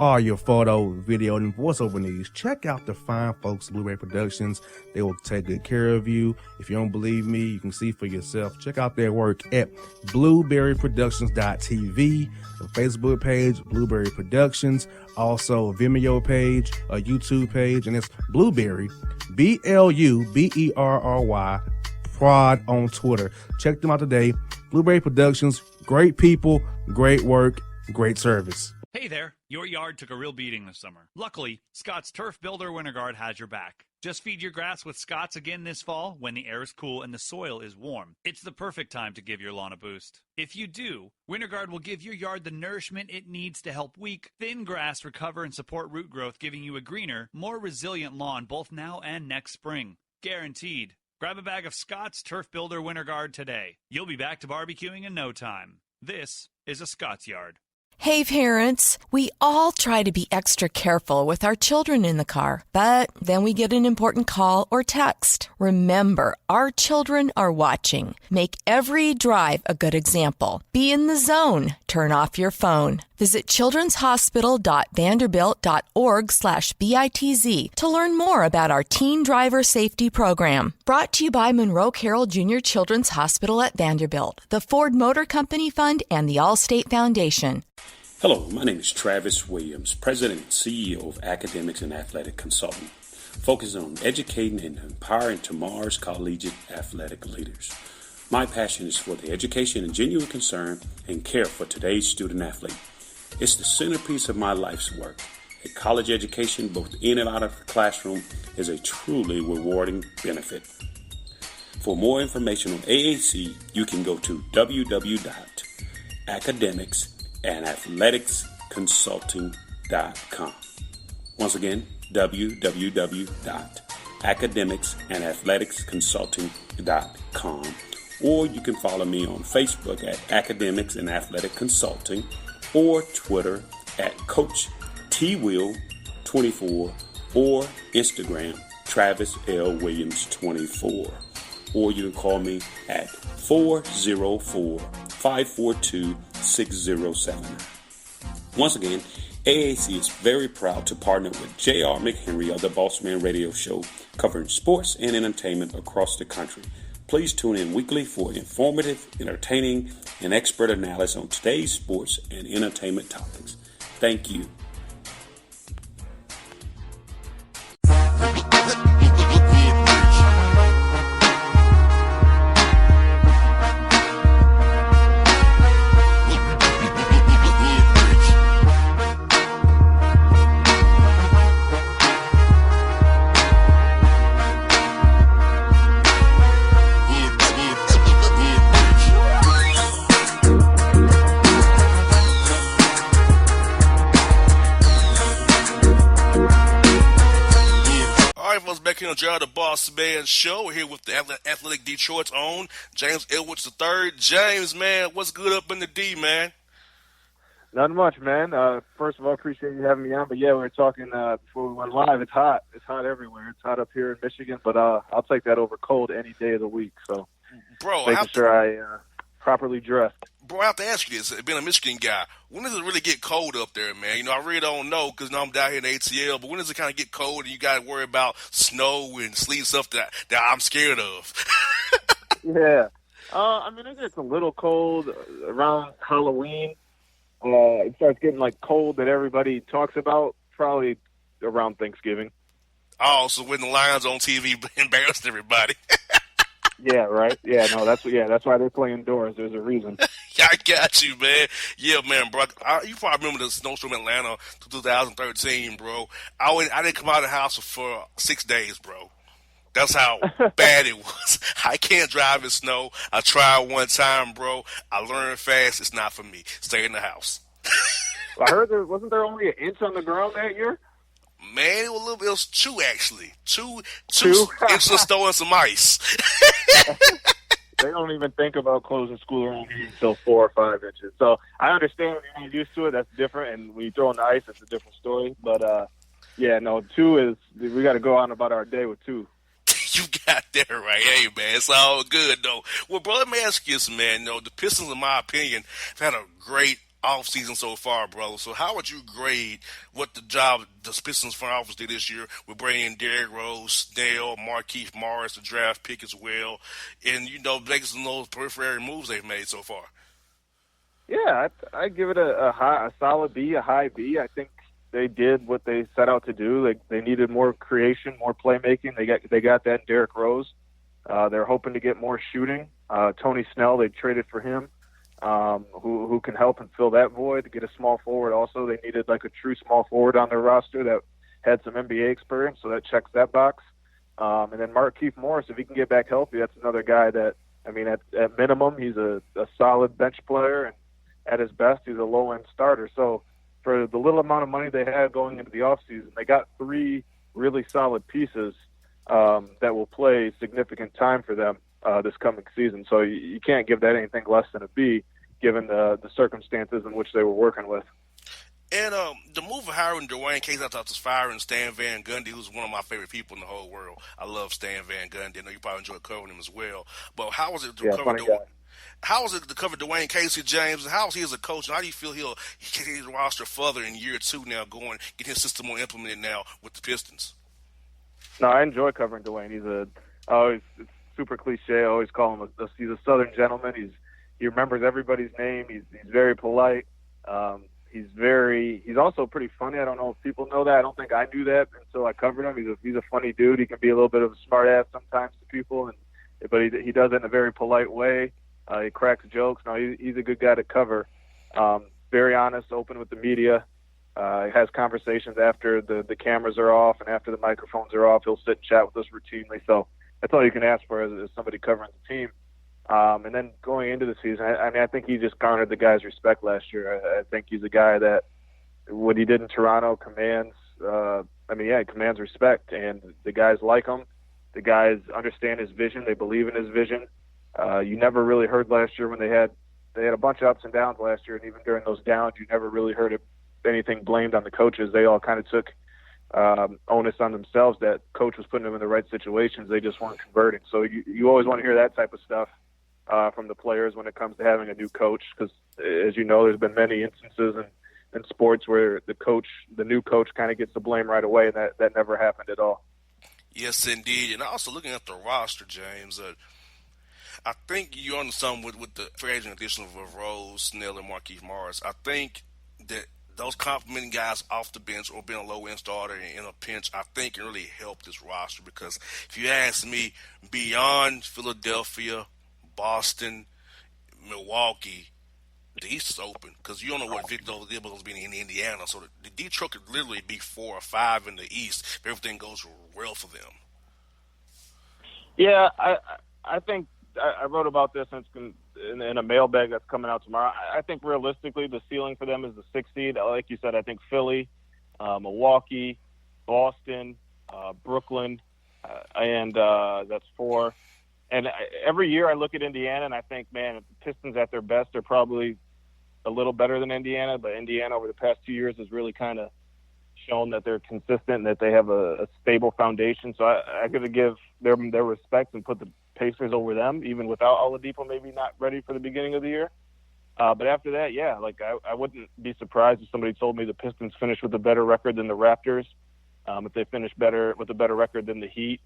all your photo, video, and voiceover needs, check out the fine folks at Blueberry Productions. They will take good care of you. If you don't believe me, you can see for yourself. Check out their work at blueberryproductions.tv, the Facebook page, Blueberry Productions, also a Vimeo page, a YouTube page, and it's Blueberry, BLUBERRY, Prod on Twitter. Check them out today. Blueberry Productions, great people, great work, great service. Hey there, your yard took a real beating this summer. Luckily, Scott's Turf Builder Winter Guard has your back. Just feed your grass with Scott's again this fall when the air is cool and the soil is warm. It's the perfect time to give your lawn a boost. If you do, Winter Guard will give your yard the nourishment it needs to help weak, thin grass recover and support root growth, giving you a greener, more resilient lawn both now and next spring. Guaranteed. Grab a bag of Scott's Turf Builder Winter Guard today. You'll be back to barbecuing in no time. This is a Scott's Yard. Hey parents, we all try to be extra careful with our children in the car, but then we get an important call or text. Remember, our children are watching. Make every drive a good example. Be in the zone. Turn off your phone. Visit childrenshospital.vanderbilt.org/BITZ to learn more about our teen driver safety program. Brought to you by Monroe Carroll Jr. Children's Hospital at Vanderbilt, the Ford Motor Company Fund, and the Allstate Foundation. Hello, my name is Travis Williams, President and CEO of Academics and Athletic Consulting, focusing on educating and empowering tomorrow's collegiate athletic leaders. My passion is for the education and genuine concern and care for today's student athlete. It's the centerpiece of my life's work. A college education, both in and out of the classroom, is a truly rewarding benefit. For more information on AAC, you can go to www.academicsandathleticsconsulting.com. Once again, www.academicsandathleticsconsulting.com. Or you can follow me on Facebook at Academics and Athletic Consulting, or Twitter at Coach TWill24, or Instagram Travis L. Williams 24. Or you can call me at 404-542-6079. Once again, AAC is very proud to partner with J.R. McHenry of the Bossman Radio Show, covering sports and entertainment across the country. Please tune in weekly for informative, entertaining, and expert analysis on today's sports and entertainment topics. Thank you. The Bossman Show. We're here with the Athletic Detroit's own James Edwards III. James, man, what's good up in the D, man? Not much, man. First of all, appreciate you having me on. But yeah, we were talking before we went live. It's hot. It's hot everywhere. It's hot up here in Michigan, but I'll take that over cold any day of the week. So, bro, making sure I properly dressed. Bro, I have to ask you this. Being a Michigan guy, when does it really get cold up there, man? You know, I really don't know because I'm down here in ATL, but when does it kind of get cold and you got to worry about snow and sleet stuff that I'm scared of? Yeah. I mean, it gets a little cold around Halloween. It starts getting, like, cold that everybody talks about probably around Thanksgiving. Oh, so when the Lions on TV embarrassed everybody. Yeah, right. Yeah, no, that's why they play indoors. There's a reason. Yeah, I got you, man. Yeah, man, bro. You probably remember the snowstorm in Atlanta 2013, bro. I didn't come out of the house for 6 days, bro. That's how bad it was. I can't drive in snow. I tried one time, bro. I learned fast. It's not for me. Stay in the house. I heard wasn't there only an inch on the ground that year? Man, it was 2 actually. 2 inches of snow and some ice. They don't even think about closing school around here until 4 or 5 inches. So I understand when you're used to it, that's different. And when you throw in the ice, it's a different story. But, 2 is – we got to go on about our day with 2. You got that right. Hey, man, it's all good, though. Well, bro, let me ask you this, man. You know, the Pistons, in my opinion, have had a great off season so far, brother. So how would you grade what the job the Pistons front office did this year with bringing in Derrick Rose, Snell, Markieff Morris, the draft pick as well, and making some of those periphery moves they've made so far? Yeah, I give it a solid B, a high B. I think they did what they set out to do. They needed more creation, more playmaking. They got that in Derrick Rose. They're hoping to get more shooting. Tony Snell, they traded for him, who can help and fill that void. To get a small forward, also they needed like a true small forward on their roster that had some NBA experience, so that checks that box. And then Markieff Morris, if he can get back healthy, that's another guy that, I mean, at minimum, he's a solid bench player, and at his best, he's a low-end starter. So for the little amount of money they had going into the offseason, they got 3 really solid pieces that will play significant time for them this coming season. So you can't give that anything less than a B, given the circumstances in which they were working with. And the move of hiring Dwayne Casey, I thought was firing Stan Van Gundy, who's one of my favorite people in the whole world. I love Stan Van Gundy. I know you probably enjoyed covering him as well. But how was it to cover Dwayne Casey, James, and how is he as a coach? And how do you feel he'll get his roster further in year 2 now, get his system more implemented now with the Pistons? No, I enjoy covering Dwayne. It's super cliche. I always call him he's a Southern gentleman. He remembers everybody's name. He's very polite. He's also pretty funny. I don't know if people know that. I don't think I knew that until I covered him. He's a funny dude. He can be a little bit of a smart ass sometimes to people, but he does it in a very polite way. He cracks jokes. No, he's a good guy to cover. Very honest, open with the media. He has conversations after the cameras are off and after the microphones are off. He'll sit and chat with us routinely. So that's all you can ask for as somebody covering the team. And then going into the season, I think he just garnered the guy's respect last year. I think he's a guy that what he did in Toronto commands. He commands respect, and the guys like him. The guys understand his vision. They believe in his vision. You never really heard last year when they had a bunch of ups and downs last year, and even during those downs, you never really heard anything blamed on the coaches. They all kind of took onus on themselves that coach was putting them in the right situations. They just weren't converting. So you always want to hear that type of stuff from the players when it comes to having a new coach, because as you know, there's been many instances in sports where the new coach kind of gets the blame right away, and that never happened at all. Yes, indeed. And also looking at the roster, James, I think you're on something with the free agent addition of Rose, Snell, and Markieff Morris. I think that those complimenting guys off the bench or being a low-end starter in a pinch, I think can really help this roster, because if you ask me, beyond Philadelphia, Boston, Milwaukee, the East is open, because you don't know what Victor Oladipo is being in Indiana. So the Detroit could literally be 4 or 5 in the East if everything goes well for them. Yeah, I think I wrote about this in a mailbag that's coming out tomorrow. I think realistically the ceiling for them is the 6th seed. Like you said, I think Philly, Milwaukee, Boston, Brooklyn, and that's 4. And every year I look at Indiana and I think, man, if the Pistons at their best are probably a little better than Indiana, but Indiana over the past 2 years has really kind of shown that they're consistent and that they have a stable foundation. So I got to give their respect and put the Pacers over them, even without Oladipo maybe not ready for the beginning of the year. But after that, yeah, I wouldn't be surprised if somebody told me the Pistons finished with a better record than the Raptors, if they finish with a better record than the Heat,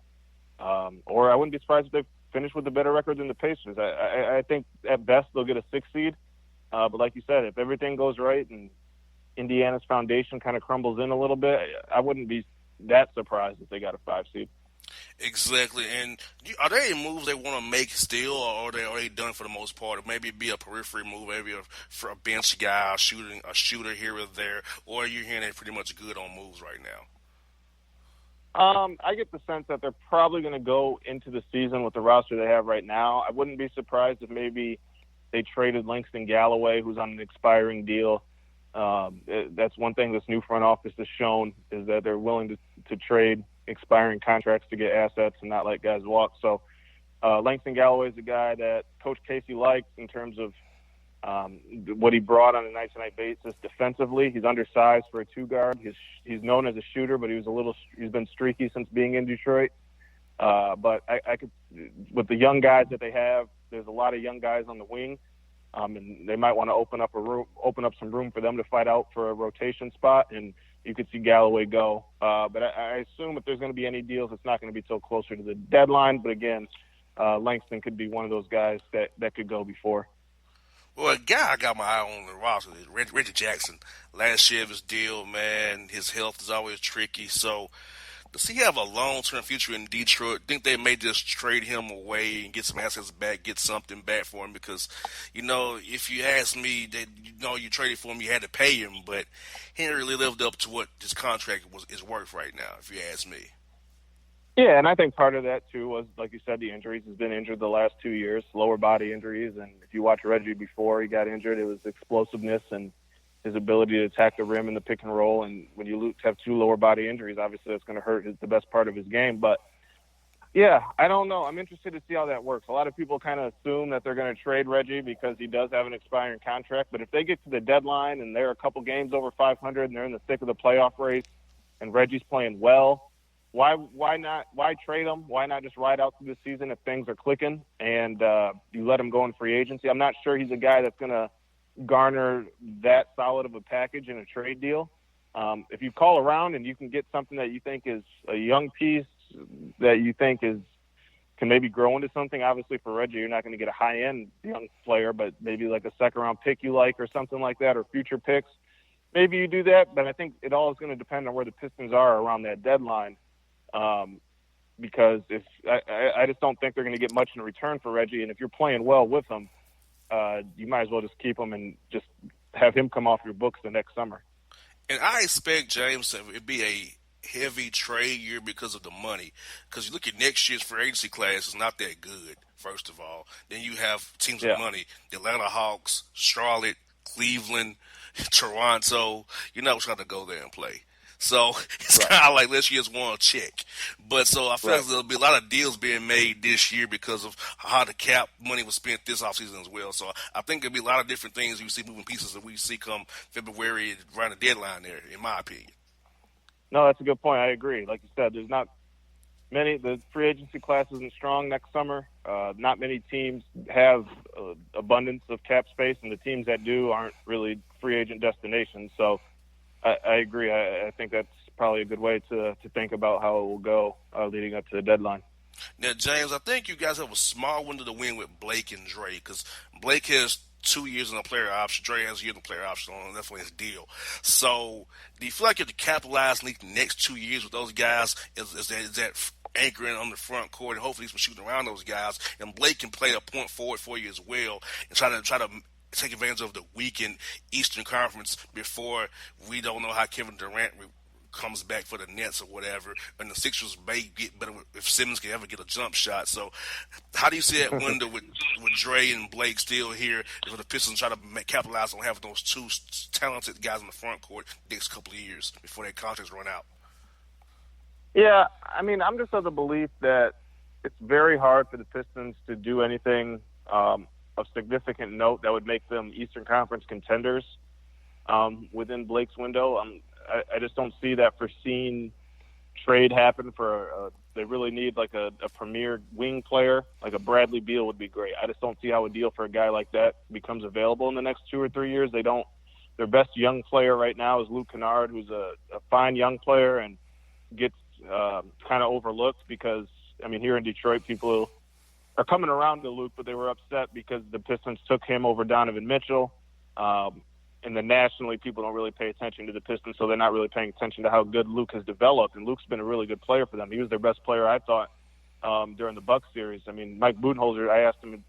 or I wouldn't be surprised if they finish with a better record than the Pacers. I think at best they'll get a 6th seed. But like you said, if everything goes right and Indiana's foundation kind of crumbles in a little bit, I wouldn't be that surprised if they got a 5 seed. Exactly. And are there any moves they want to make still, or are they already done for the most part? Or maybe be a periphery move, maybe for a bench guy, a shooter here or there, or are you hearing they're pretty much good on moves right now? I get the sense that they're probably going to go into the season with the roster they have right now. I wouldn't be surprised if maybe they traded Langston Galloway, who's on an expiring deal. That's one thing this new front office has shown, is that they're willing to trade expiring contracts to get assets and not let guys walk. So Langston Galloway is a guy that Coach Casey likes in terms of what he brought on a night-to-night basis defensively. He's undersized for a 2-guard. He's known as a shooter, but he's been streaky since being in Detroit. But I could, with the young guys that they have, there's a lot of young guys on the wing. And they might want to open up some room for them to fight out for a rotation spot, and you could see Galloway go. But I assume if there's going to be any deals, it's not going to be till closer to the deadline. But again, Langston could be one of those guys that could go before. Well, a guy I got my eye on the roster is Reggie Jackson. Last year of his deal, man, his health is always tricky. So does he have a long-term future in Detroit? Think they may just trade him away and get some assets back, get something back for him? Because, if you ask me, that you traded for him, you had to pay him, but he didn't really lived up to what his contract is worth right now, if you ask me. Yeah, and I think part of that, too, was, like you said, the injuries. He's been injured the last 2 years, lower body injuries. And if you watch Reggie before he got injured, it was explosiveness and his ability to attack the rim in the pick and roll. And when you have 2 lower body injuries, obviously that's going to hurt the best part of his game. But, yeah, I don't know. I'm interested to see how that works. A lot of people kind of assume that they're going to trade Reggie because he does have an expiring contract. But if they get to the deadline and they're a couple games over 500 and they're in the thick of the playoff race and Reggie's playing well, why not? Why trade him? Why not just ride out through the season if things are clicking and you let him go in free agency? I'm not sure he's a guy that's going to garner that solid of a package in a trade deal. If you call around and you can get something that you think is a young piece that you think can maybe grow into something, obviously for Reggie, you're not going to get a high-end young player, but maybe like a second-round pick you like or something like that, or future picks. Maybe you do that, but I think it all is going to depend on where the Pistons are around that deadline. Because I just don't think they're going to get much in return for Reggie. And if you're playing well with him, you might as well just keep him and just have him come off your books the next summer. And I expect, James, that it'd be a heavy trade year because of the money. Because you look at next year's free agency class, it's not that good, first of all. Then you have teams with money, the Atlanta Hawks, Charlotte, Cleveland, Toronto. You're not trying to go there and play. So it's kind of like let's just want to check. But so I feel like there'll be a lot of deals being made this year because of how the cap money was spent this offseason as well. So I think there'll be a lot of different things you see moving pieces that we see come February around the deadline there, in my opinion. No, that's a good point. I agree. Like you said, there's not many. The free agency class isn't strong next summer. Not many teams have abundance of cap space, and the teams that do aren't really free agent destinations. So I agree. I think that's probably a good way to think about how it will go leading up to the deadline. Now, James, I think you guys have a small window to win with Blake and Dre because Blake has 2 years on a player option. Dre has a year on a player option on definitely his deal. So do you feel like you have to capitalize in the next 2 years with those guys? Is that anchoring on the front court and hopefully he's shooting around those guys? And Blake can play a point forward for you as well and try to take advantage of the weakened Eastern Conference before we don't know how Kevin Durant comes back for the Nets or whatever, and the Sixers may get better if Simmons can ever get a jump shot. So how do you see that window with Dre and Blake still here for the Pistons try to capitalize on having those 2 talented guys in the front court next couple of years before their contracts run out? Yeah, I mean, I'm just of the belief that it's very hard for the Pistons to do anything of significant note that would make them Eastern Conference contenders within Blake's window. I just don't see that foreseen trade happen for they really need like a premier wing player, like a Bradley Beal would be great. I just don't see how a deal for a guy like that becomes available in the next 2 or 3 years. Their best young player right now is Luke Kennard, who's a fine young player and gets kind of overlooked because, I mean, here in Detroit, people are coming around to Luke, but they were upset because the Pistons took him over Donovan Mitchell. And then nationally, people don't really pay attention to the Pistons, so they're not really paying attention to how good Luke has developed. And Luke's been a really good player for them. He was their best player, I thought, during the Bucks series. I mean, Mike Budenholzer, I asked him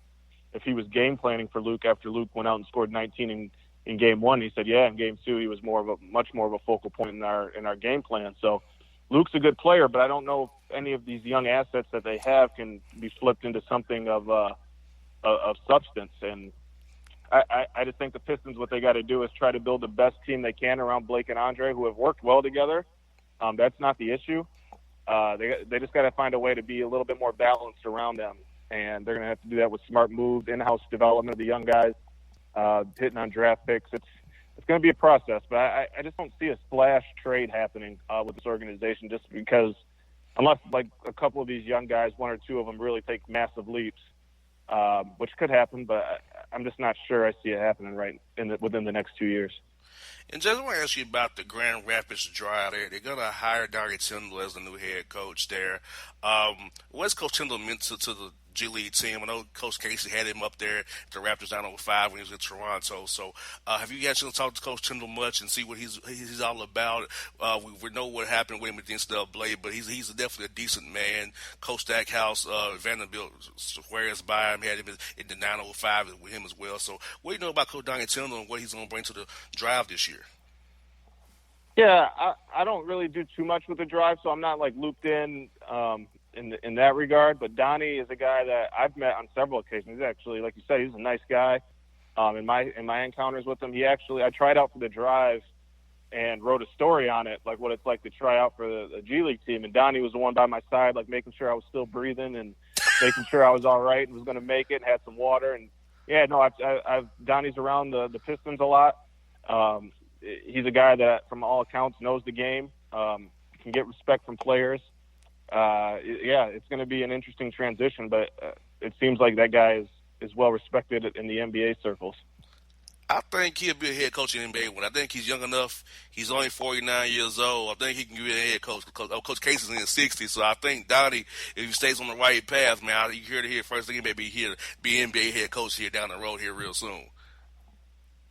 if he was game planning for Luke after Luke went out and scored 19 in game 1. He said, yeah, in game 2, he was much more of a focal point in our game plan. So Luke's a good player, but I don't know if any of these young assets that they have can be flipped into something of substance. And I just think the Pistons, what they got to do is try to build the best team they can around Blake and Andre, who have worked well together. That's not the issue. They just got to find a way to be a little bit more balanced around them, and they're going to have to do that with smart moves, in-house development of the young guys, hitting on draft picks. It's going to be a process, but I just don't see a splash trade happening with this organization just because unless like a couple of these young guys, 1 or 2 of them really take massive leaps, which could happen, but I'm just not sure I see it happening within the next 2 years. And just want to ask you about the Grand Rapids Drive there. They're going to hire Donnie Tyndall as the new head coach there. What's Coach Tyndall meant to the G League team? I know Coach Casey had him up there at the Raptors 905 when he was in Toronto. So have you had a chance to talk to Coach Tyndall much and see what he's all about? We know what happened with him at the NCAA, but he's definitely a decent man. Coach Stackhouse, Vanderbilt swears by him, had him in the 905 with him as well. So what do you know about Coach Donnie Tyndall and what he's going to bring to the Drive this year? Yeah, I don't really do too much with the Drive, so I'm not like looped in that regard. But Donnie is a guy that I've met on several occasions. He's actually, like you said, he's a nice guy. In my encounters with him, I tried out for the Drive and wrote a story on it, like what it's like to try out for the G League team. And Donnie was the one by my side, like making sure I was still breathing and making sure I was all right and was going to make it and had some water. And yeah, no, I've Donnie's around the Pistons a lot. He's a guy that, from all accounts, knows the game, can get respect from players. It's going to be an interesting transition, but it seems like that guy is well respected in the NBA circles. I think he'll be a head coach in the NBA. When I think he's young enough, he's only 49 years old. I think he can be a head coach. Coach Casey's in his 60s, so I think Donnie, if he stays on the right path, man, you hear it here first. He may be NBA head coach here down the road here real soon.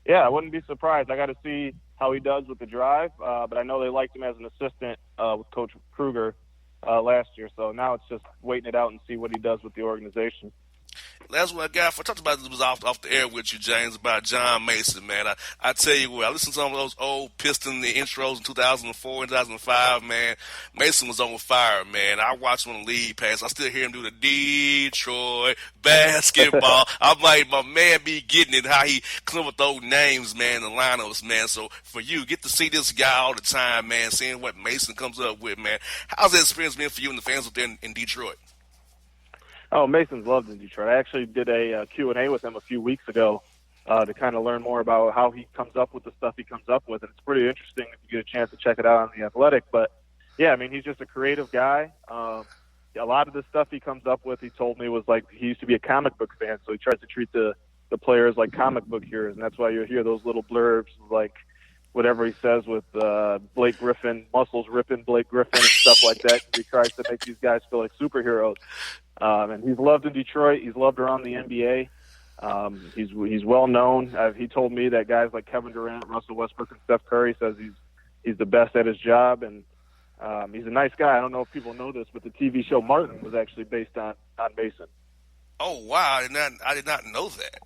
Yeah, I wouldn't be surprised. I got to see how he does with the Drive, but I know they liked him as an assistant with Coach Kruger last year. So now it's just waiting it out and see what he does with the organization. Last one I got, I talked about this was off the air with you, James, about John Mason, man. I tell you what, I listened to some of those old Piston intros in 2004 and 2005, man. Mason was on fire, man. I watched him on the league pass. I still hear him do the Detroit basketball. I'm like, my man be getting it, how he come with those names, man, the lineups, man. So for you, get to see this guy all the time, man, seeing what Mason comes up with, man. How's that experience been for you and the fans up there in Detroit? Oh, Mason's loved in Detroit. I actually did a Q&A with him a few weeks ago to kind of learn more about how he comes up with the stuff he comes up with. And it's pretty interesting if you get a chance to check it out on The Athletic. But, yeah, I mean, he's just a creative guy. A lot of the stuff he comes up with, he told me, was like he used to be a comic book fan, so he tries to treat the players like comic book heroes. And that's why you hear those little blurbs like whatever he says with Blake Griffin, muscles ripping Blake Griffin and stuff like that. He tries to make these guys feel like superheroes. And he's loved in Detroit. He's loved around the NBA. He's well known. He told me that guys like Kevin Durant, Russell Westbrook, and Steph Curry says he's the best at his job, and he's a nice guy. I don't know if people know this, but the TV show Martin was actually based on Mason. Oh wow! I did not know that.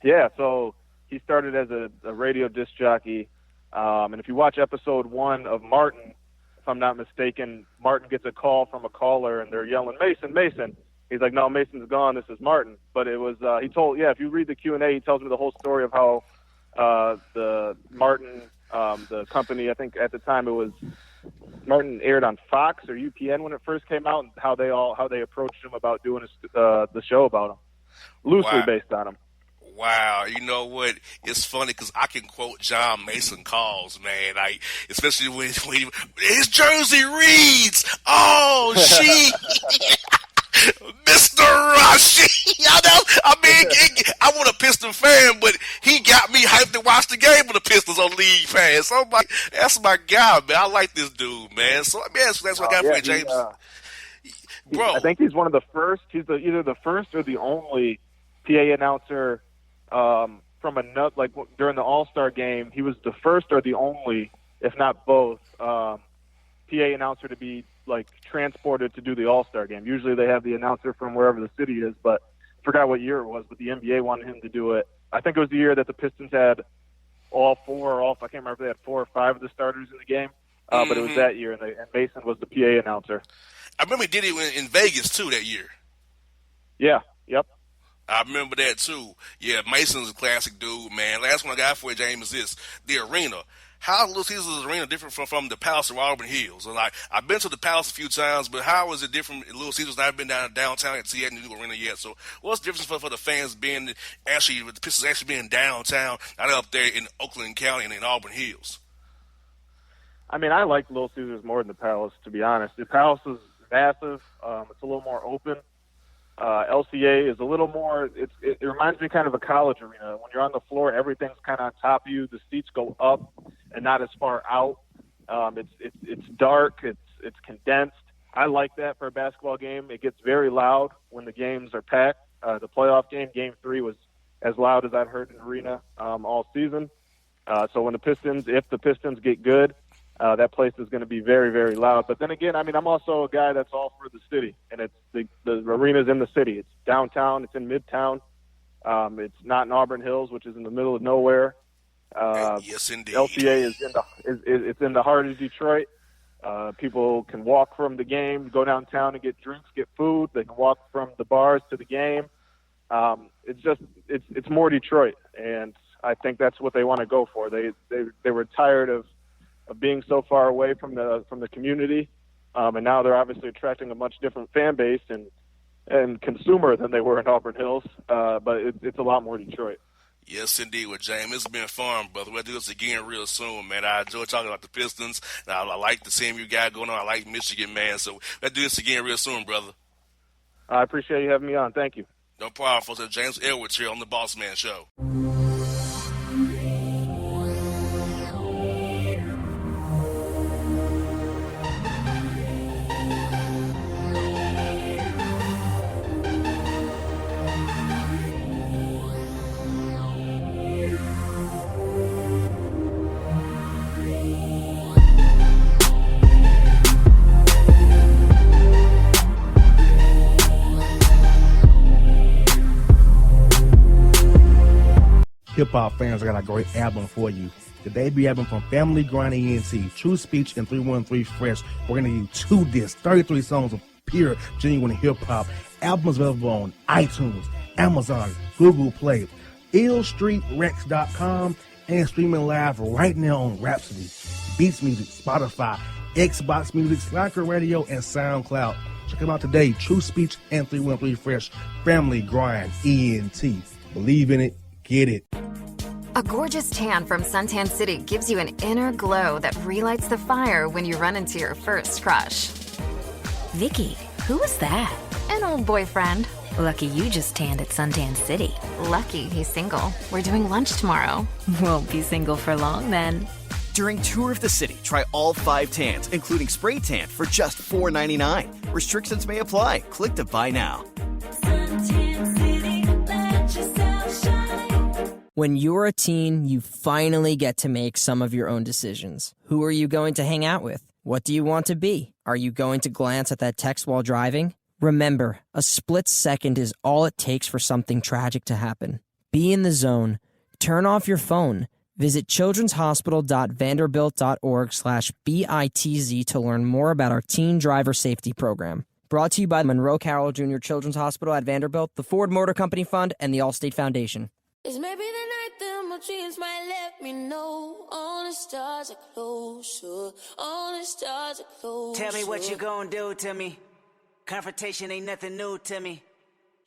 Yeah, so he started as a radio disc jockey, and if you watch episode 1 of Martin, if I'm not mistaken, Martin gets a call from a caller, and they're yelling, "Mason, Mason." He's like, "No, Mason's gone. This is Martin." But it was if you read the Q&A, he tells me the whole story of how the Martin, the company, I think at the time it was Martin aired on Fox or UPN when it first came out, and how they approached him about doing the show about him, loosely based on him. Wow, you know what? It's funny because I can quote John Mason calls, man. Like, especially when his jersey reads, "Oh, she, Mr. Rushy." I want a Piston fan, but he got me hyped to watch the game with the Pistons on League Pass. So I'm like, that's my guy, man. I like this dude, man. So let me ask you, that's what I got for you, James. Bro, I think he's one of the first. He's either the first or the only PA announcer. From during the All-Star game, he was the first or the only, if not both, PA announcer to be like transported to do the All-Star game. Usually they have the announcer from wherever the city is, but I forgot what year it was, but the NBA wanted him to do it. I think it was the year that the Pistons had I can't remember if they had 4 or 5 of the starters in the game, but it was that year, and Mason was the PA announcer. I remember he did it in Vegas too that year. Yeah, yep. I remember that too. Yeah, Mason's a classic dude, man. Last one I got for you, James, is this: the arena. How is Little Caesars Arena different from the Palace of Auburn Hills? And I've been to the Palace a few times, but how is it different in Little Caesars? I've been downtown and see the new arena yet. So what's the difference for the fans being with the Pistons actually being downtown, not up there in Oakland County and in Auburn Hills? I mean, I like Little Caesars more than the Palace, to be honest. The Palace is massive. It's a little more open. LCA is a little more. It reminds me kind of a college arena. When you're on the floor, everything's kind of on top of you. The seats go up and not as far out. It's dark. It's condensed. I like that for a basketball game. It gets very loud when the games are packed. The playoff game, Game 3, was as loud as I've heard in an arena all season. So when if the Pistons get good, that place is going to be very, very loud. But then again, I mean, I'm also a guy that's all for the city, and it's the arena's in the city. It's downtown. It's in Midtown. It's not in Auburn Hills, which is in the middle of nowhere. Yes, indeed. LCA is in the heart of Detroit. People can walk from the game, go downtown and get drinks, get food. They can walk from the bars to the game. It's more Detroit, and I think that's what they want to go for. They were tired of being so far away from the community, and now they're obviously attracting a much different fan base and consumer than they were in Auburn Hills. But it's a lot more Detroit. Yes, indeed. Well, James, it's been fun, brother. We'll do this again real soon, man. I enjoy talking about the Pistons. And I like the same you got going on. I like Michigan, man. So we'll do this again real soon, brother. I appreciate you having me on. Thank you. No problem, folks. James Edwards here on the Bossman Show. Hip-hop fans, I got a great album for you. The debut album from Family Grind ENT, True Speech and 313 Fresh. We're going to give you 2 discs, 33 songs of pure, genuine hip-hop. Albums available on iTunes, Amazon, Google Play, illstreetrex.com, and streaming live right now on Rhapsody, Beats Music, Spotify, Xbox Music, Slacker Radio, and SoundCloud. Check them out today. True Speech and 313 Fresh. Family Grind ENT. Believe in it. Get it. A gorgeous tan from Suntan City gives you an inner glow that relights the fire when you run into your first crush. Vicky, who was that? An old boyfriend. Lucky you just tanned at Suntan City. Lucky he's single. We're doing lunch tomorrow. Won't be single for long then. During Tour of the City, try all 5 tans, including spray tan, for just $4.99. Restrictions may apply. Click to buy now. Suntan City, let yourself shine. When you're a teen, you finally get to make some of your own decisions. Who are you going to hang out with? What do you want to be? Are you going to glance at that text while driving? Remember, a split second is all it takes for something tragic to happen. Be in the zone. Turn off your phone. Visit childrenshospital.vanderbilt.org/BITZ to learn more about our teen driver safety program. Brought to you by Monroe Carroll Jr. Children's Hospital at Vanderbilt, the Ford Motor Company Fund, and the Allstate Foundation. It's maybe the night that my dreams might let me know. All the stars are closer. All the stars are closer. Tell me what you gonna do to me. Confrontation ain't nothing new to me.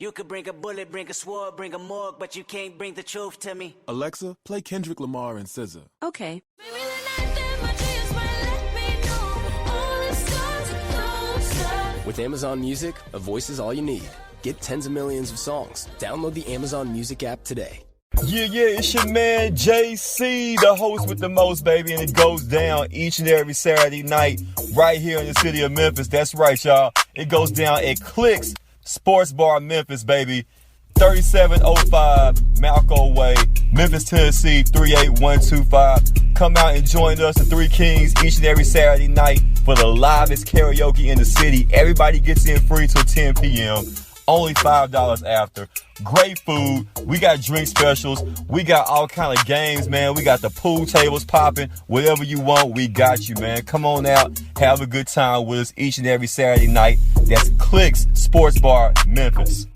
You could bring a bullet, bring a sword, bring a morgue, but you can't bring the truth to me. Alexa, play Kendrick Lamar and SZA. Okay. Maybe the night that my dreams might let me know. All the stars are closer. With Amazon Music, a voice is all you need. Get tens of millions of songs. Download the Amazon Music app today. Yeah, it's your man JC, the host with the most, baby, and it goes down each and every Saturday night right here in the city of Memphis. That's right, y'all. It goes down at Clicks Sports Bar Memphis, baby. 3705 Malco Way, Memphis, Tennessee, 38125. Come out and join us, the Three Kings, each and every Saturday night for the livest karaoke in the city. Everybody gets in free till 10 p.m. Only $5 after. Great food. We got drink specials. We got all kind of games, man. We got the pool tables popping. Whatever you want, we got you, man. Come on out. Have a good time with us each and every Saturday night. That's Clicks Sports Bar, Memphis.